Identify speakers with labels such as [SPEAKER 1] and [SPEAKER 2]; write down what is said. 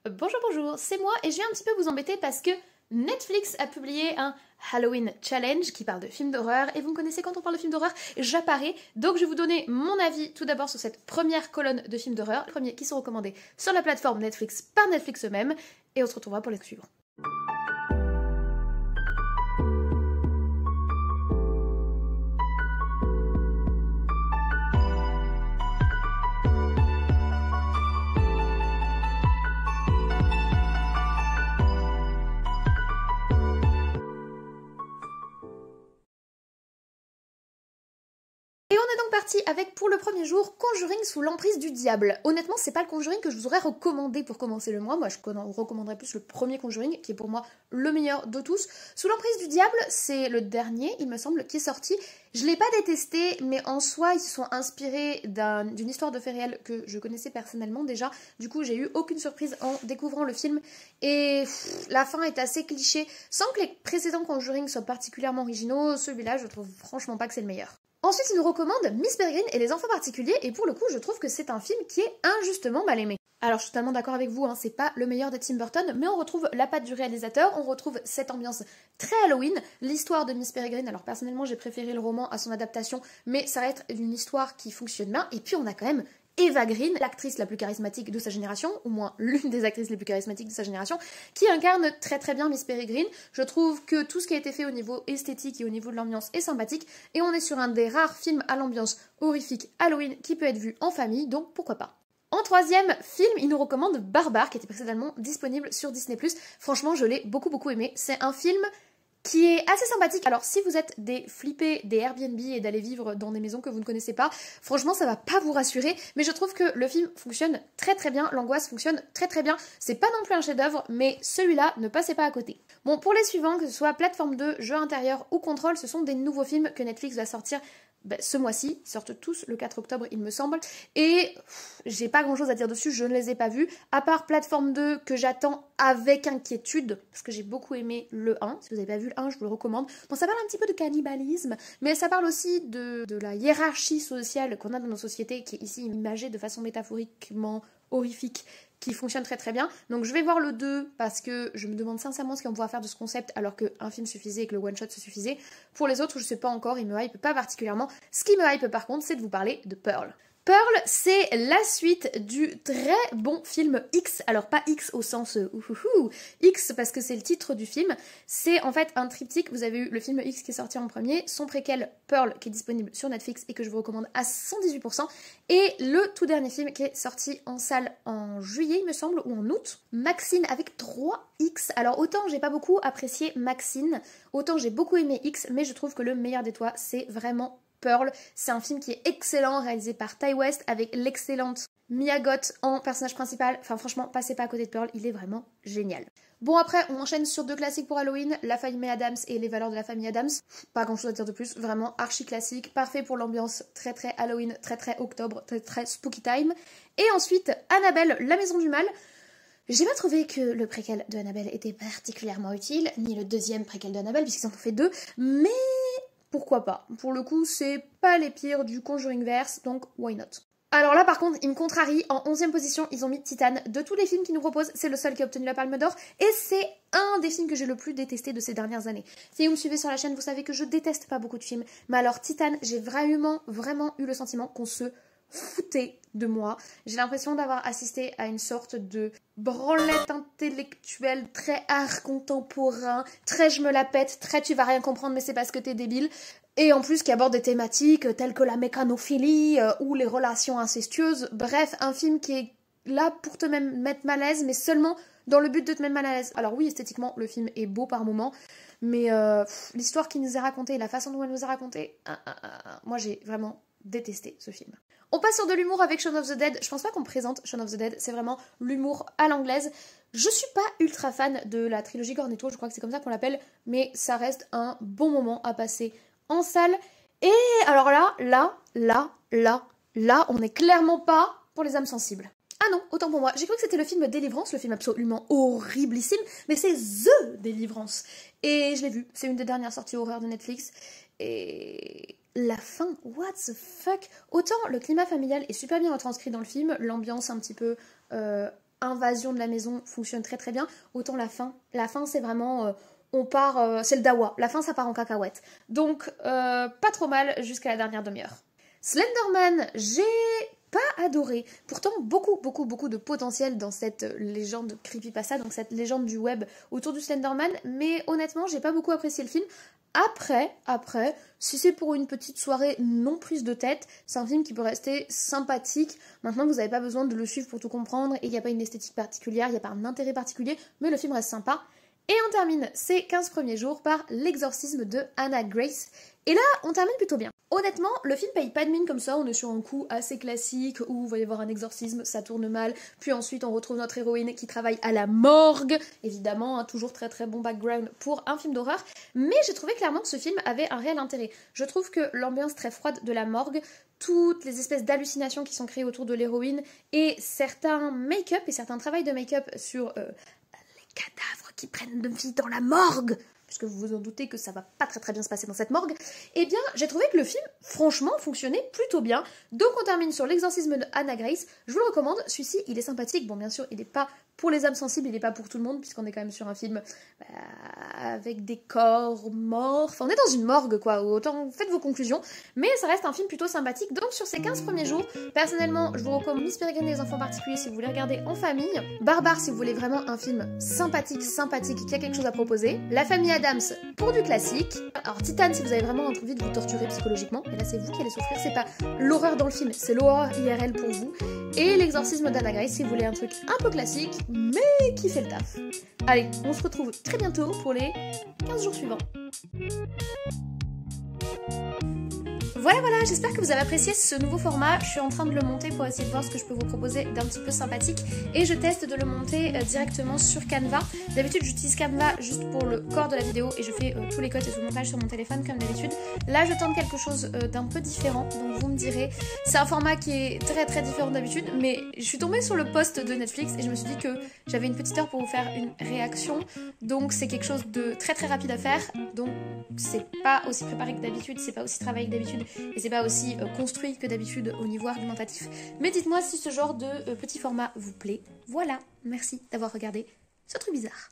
[SPEAKER 1] Bonjour, c'est moi et je viens un petit peu vous embêter parce que Netflix a publié un Halloween Challenge qui parle de films d'horreur et vous me connaissez, quand on parle de films d'horreur, j'apparais. Donc je vais vous donner mon avis tout d'abord sur cette première colonne de films d'horreur, les premiers qui sont recommandés sur la plateforme Netflix par Netflix eux-mêmes, et on se retrouvera pour les suivants. Et on est donc parti avec, pour le premier jour, Conjuring sous l'emprise du diable. Honnêtement, c'est pas le Conjuring que je vous aurais recommandé pour commencer le mois. Moi, je recommanderais plus le premier Conjuring, qui est pour moi le meilleur de tous. Sous l'emprise du diable, c'est le dernier, il me semble, qui est sorti. Je l'ai pas détesté, mais en soi, ils se sont inspirés d'une histoire de fait réel que je connaissais personnellement déjà. Du coup, j'ai eu aucune surprise en découvrant le film. Et la fin est assez cliché. Sans que les précédents Conjuring soient particulièrement originaux, celui-là, je trouve franchement pas que c'est le meilleur. Ensuite, il nous recommande Miss Peregrine et les enfants particuliers, et pour le coup, je trouve que c'est un film qui est injustement mal aimé. Alors, je suis totalement d'accord avec vous, hein, c'est pas le meilleur de Tim Burton, mais on retrouve la patte du réalisateur, on retrouve cette ambiance très Halloween, l'histoire de Miss Peregrine. Alors, personnellement, j'ai préféré le roman à son adaptation, mais ça reste une histoire qui fonctionne bien, et puis on a quand même Eva Green, l'actrice la plus charismatique de sa génération, ou moins l'une des actrices les plus charismatiques de sa génération, qui incarne très très bien Miss Peregrine. Je trouve que tout ce qui a été fait au niveau esthétique et au niveau de l'ambiance est sympathique, et on est sur un des rares films à l'ambiance horrifique Halloween qui peut être vu en famille, donc pourquoi pas. En troisième film, il nous recommande Barbare, qui était précédemment disponible sur Disney+. Franchement, je l'ai beaucoup aimé. C'est un film qui est assez sympathique. Alors si vous êtes des flippés des Airbnb et d'aller vivre dans des maisons que vous ne connaissez pas, franchement ça va pas vous rassurer, mais je trouve que le film fonctionne très bien, l'angoisse fonctionne très bien. C'est pas non plus un chef-d'œuvre, mais celui-là, ne passez pas à côté. Bon, pour les suivants, que ce soit Plateforme 2, Jeu intérieur ou Contrôle, ce sont des nouveaux films que Netflix va sortir ce mois-ci. Ils sortent tous le 4 octobre, il me semble. Et j'ai pas grand-chose à dire dessus, je ne les ai pas vus. À part Plateforme 2, que j'attends avec inquiétude, parce que j'ai beaucoup aimé le 1. Si vous n'avez pas vu le 1, je vous le recommande. Bon, ça parle un petit peu de cannibalisme, mais ça parle aussi de la hiérarchie sociale qu'on a dans nos sociétés, qui est ici imagée de façon métaphoriquement horrifique, qui fonctionne très bien. Donc je vais voir le 2 parce que je me demande sincèrement ce qu'on pourra faire de ce concept alors qu'un film suffisait et que le one shot se suffisait. Pour les autres, je sais pas encore, il me hype pas particulièrement. Ce qui me hype par contre, c'est de vous parler de Pearl. Pearl, c'est la suite du très bon film X. Alors pas X au sens X parce que c'est le titre du film. C'est en fait un triptyque. Vous avez eu le film X qui est sorti en premier, son préquel Pearl qui est disponible sur Netflix et que je vous recommande à 118%, et le tout dernier film qui est sorti en salle en juillet il me semble, ou en août, Maxine avec 3X. Alors autant j'ai pas beaucoup apprécié Maxine, autant j'ai beaucoup aimé X, mais je trouve que le meilleur des trois c'est vraiment Pearl. C'est un film qui est excellent, réalisé par Ty West avec l'excellente Mia Goth en personnage principal. Enfin franchement, passez pas à côté de Pearl, il est vraiment génial. Bon, après on enchaîne sur deux classiques pour Halloween, La famille Addams et Les valeurs de la famille Addams. Pas grand chose à dire de plus, vraiment archi classique, parfait pour l'ambiance très Halloween, très octobre, très spooky time. Et ensuite Annabelle, la maison du mal. J'ai pas trouvé que le préquel de Annabelle était particulièrement utile, ni le deuxième préquel de Annabelle puisqu'ils en ont fait deux, mais pourquoi pas. Pour le coup, c'est pas les pires du Conjuringverse, donc why not. Alors là, par contre, ils me contrarient. En 11e position, ils ont mis Titan. De tous les films qu'ils nous proposent, c'est le seul qui a obtenu la Palme d'Or. Et c'est un des films que j'ai le plus détesté de ces dernières années. Si vous me suivez sur la chaîne, vous savez que je déteste pas beaucoup de films. Mais alors, Titan, j'ai vraiment eu le sentiment qu'on se foutait de moi. J'ai l'impression d'avoir assisté à une sorte de branlette intellectuelle très art contemporain, très je me la pète, très tu vas rien comprendre mais c'est parce que t'es débile, et en plus qui aborde des thématiques telles que la mécanophilie ou les relations incestueuses. Bref, un film qui est là pour te mettre mal à l'aise, mais seulement dans le but de te mettre mal à l'aise. Alors oui, esthétiquement, le film est beau par moments, mais l'histoire qui nous est racontée, la façon dont elle nous est racontée, moi j'ai vraiment détesté ce film. On passe sur de l'humour avec Shaun of the Dead. Je pense pas qu'on présente Shaun of the Dead, c'est vraiment l'humour à l'anglaise. Je suis pas ultra fan de la trilogie Cornetto, je crois que c'est comme ça qu'on l'appelle, mais ça reste un bon moment à passer en salle. Et alors là, on n'est clairement pas pour les âmes sensibles. Ah non, autant pour moi, j'ai cru que c'était le film Délivrance, le film absolument horriblissime, mais c'est THE Délivrance. Et je l'ai vu, c'est une des dernières sorties horreur de Netflix, et la fin, what the fuck. Autant le climat familial est super bien retranscrit dans le film, l'ambiance un petit peu invasion de la maison fonctionne très très bien, autant la fin. La fin, c'est vraiment... on part... c'est le dawa. La fin, ça part en cacahuète. Donc, pas trop mal jusqu'à la dernière demi-heure. Slenderman, j'ai pas adoré. Pourtant, beaucoup de potentiel dans cette légende creepypasta, donc cette légende du web autour du Slenderman, mais honnêtement, j'ai pas beaucoup apprécié le film. Après, si c'est pour une petite soirée non prise de tête, c'est un film qui peut rester sympathique. Maintenant, vous n'avez pas besoin de le suivre pour tout comprendre, et il n'y a pas une esthétique particulière, il n'y a pas un intérêt particulier, mais le film reste sympa. Et on termine ces 15 premiers jours par l'exorcisme de Hannah Grace. Et là, on termine plutôt bien. Honnêtement, le film paye pas de mine comme ça, on est sur un coup assez classique où il va y avoir un exorcisme, ça tourne mal, puis ensuite on retrouve notre héroïne qui travaille à la morgue, évidemment, hein, toujours très très bon background pour un film d'horreur, mais j'ai trouvé clairement que ce film avait un réel intérêt. Je trouve que l'ambiance très froide de la morgue, toutes les espèces d'hallucinations qui sont créées autour de l'héroïne, et certains make-up et certains travails de make-up sur les cadavres qui prennent de vie dans la morgue, puisque vous vous en doutez que ça va pas très bien se passer dans cette morgue, eh bien j'ai trouvé que le film, franchement, fonctionnait plutôt bien. Donc on termine sur l'exorcisme de Hannah Grace, je vous le recommande, celui-ci il est sympathique, bon bien sûr il n'est pas pour les âmes sensibles, il n'est pas pour tout le monde, puisqu'on est quand même sur un film avec des corps morts, enfin on est dans une morgue quoi, autant faites vos conclusions, mais ça reste un film plutôt sympathique. Donc sur ces 15 premiers jours, personnellement je vous recommande Miss Peregrine et les enfants particuliers si vous voulez regarder en famille, Barbare si vous voulez vraiment un film sympathique, qui a quelque chose à proposer, La famille Adams pour du classique, alors Titane si vous avez vraiment envie de vous torturer psychologiquement, et là c'est vous qui allez souffrir, c'est pas l'horreur dans le film, c'est l'horreur IRL pour vous, et l'exorcisme d'Hannah Grace si vous voulez un truc un peu classique, mais qui fait le taf. Allez, on se retrouve très bientôt pour les 15 jours suivants. Voilà, j'espère que vous avez apprécié ce nouveau format. Je suis en train de le monter pour essayer de voir ce que je peux vous proposer d'un petit peu sympathique. Et je teste de le monter directement sur Canva. D'habitude, j'utilise Canva juste pour le corps de la vidéo et je fais tous les cuts et tout le montage sur mon téléphone comme d'habitude. Là, je tente quelque chose d'un peu différent, donc vous me direz. C'est un format qui est très différent d'habitude, mais je suis tombée sur le post de Netflix et je me suis dit que j'avais une petite heure pour vous faire une réaction. Donc c'est quelque chose de très rapide à faire. Donc c'est pas aussi préparé que d'habitude, c'est pas aussi travaillé que d'habitude. Et c'est pas aussi construit que d'habitude au niveau argumentatif. Mais dites-moi si ce genre de petit format vous plaît. Voilà, merci d'avoir regardé ce truc bizarre.